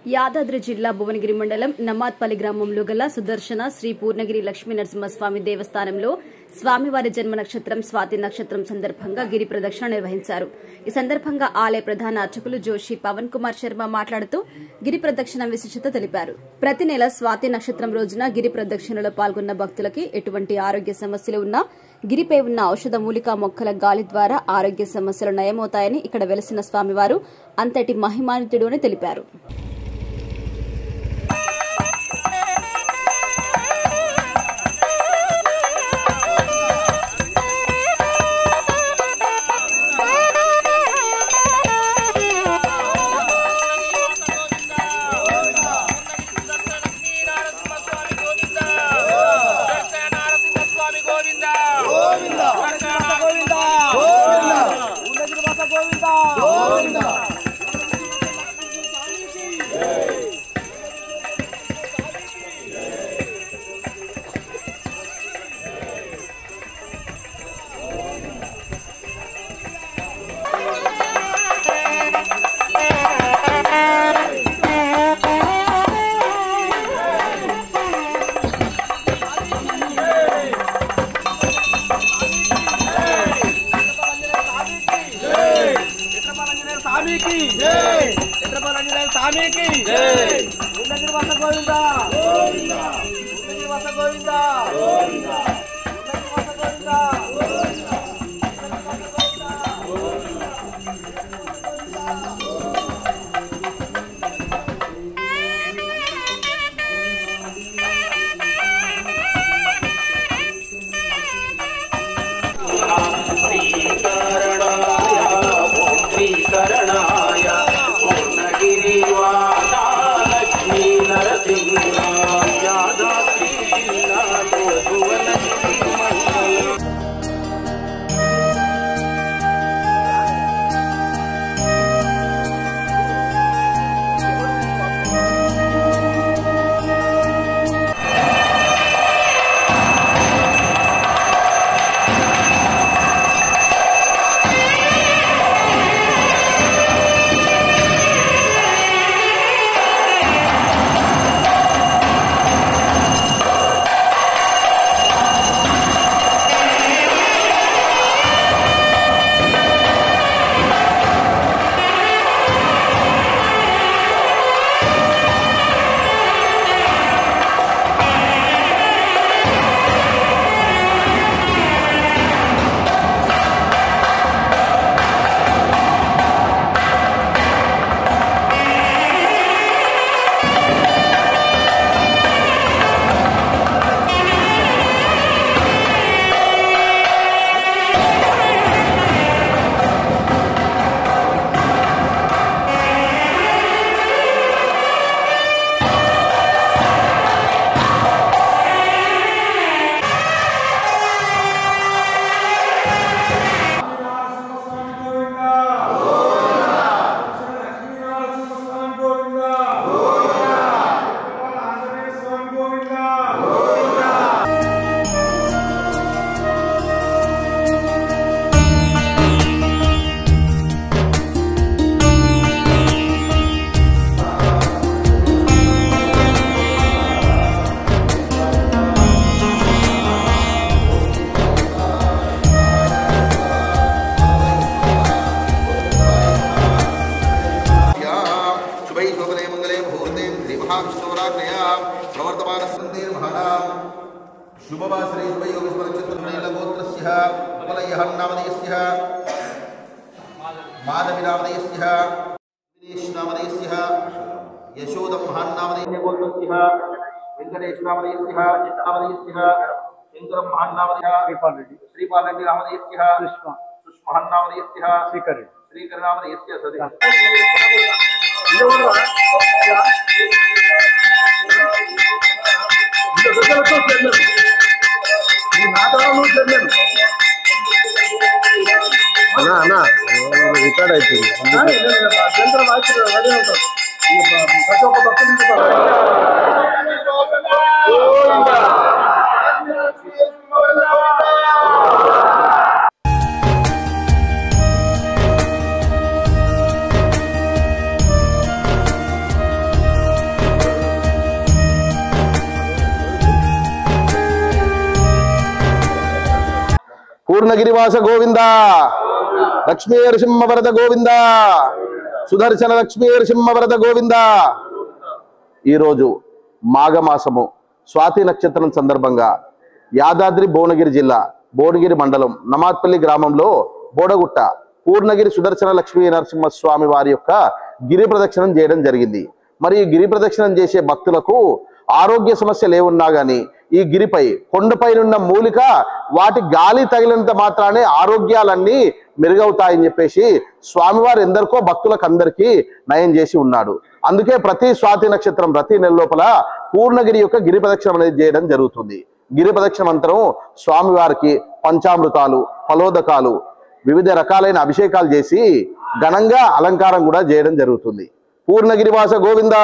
యాదాద్రి జిల్లా భువనగిరి మండలం నమాద్పల్లి గ్రామంలో గల సుదర్శన శ్రీ పూర్ణగిరి లక్ష్మీ నరసింహస్వామి దేవస్థానంలో స్వామివారి జన్మ నక్షత్రం స్వాతి నక్షత్రం సందర్భంగా గిరి ప్రదక్షిణ నిర్వహించారు. ఈ సందర్భంగా ఆలయ ప్రధాన అర్చకులు జోషి పవన్ కుమార్ శర్మ మాట్లాడుతూ గిరి ప్రదక్షిణ విశిష్టత తెలిపారు. ప్రతి నెల స్వాతి నక్షత్రం రోజున గిరి ప్రదక్షిణలో పాల్గొన్న భక్తులకి ఎటువంటి ఆరోగ్య సమస్యలు ఉన్నా గిరిపై ఉన్న ఔషధ మూలికా మొక్కల గాలి ద్వారా ఆరోగ్య సమస్యలు నయమవుతాయని ఇక్కడ వెలసిన స్వామివారు అంతటి మహిమాన్వితుడు అని తెలిపారు. రికార్డ్ అయిపోయింది. పూర్ణగిరివాస గోవింద, లక్ష్మీ నరసింహ వరద గోవింద, సుదర్శన లక్ష్మీ నరసింహ వరద గోవింద. ఈరోజు మాఘమాసము స్వాతి నక్షత్రం సందర్భంగా యాదాద్రి భువనగిరి జిల్లా భువనగిరి మండలం నమాత్పల్లి గ్రామంలో బోడగుట్ట పూర్ణగిరి సుదర్శన లక్ష్మీ నరసింహస్వామి వారి యొక్క గిరి ప్రదక్షిణం చేయడం జరిగింది. మరి ఈ గిరి ప్రదక్షిణం చేసే భక్తులకు ఆరోగ్య సమస్యలు ఏమున్నా గానీ ఈ గిరిపై కొండపైనున్న మూలిక వాటి గాలి తగిలినంత మాత్రానే ఆరోగ్యాలన్నీ మెరుగవుతాయని చెప్పేసి స్వామివారు ఎందరికో భక్తులకు అందరికీ నయం చేసి ఉన్నాడు. అందుకే ప్రతి స్వాతి నక్షత్రం ప్రతి నెల లోపల పూర్ణగిరి యొక్క గిరి ప్రదక్షిణం అనేది చేయడం జరుగుతుంది. గిరి ప్రదక్షిణం అంతరం స్వామివారికి పంచామృతాలు, ఫలోదకాలు, వివిధ రకాలైన అభిషేకాలు చేసి ఘనంగా అలంకారం కూడా చేయడం జరుగుతుంది. పూర్ణగిరివాస గోవింద.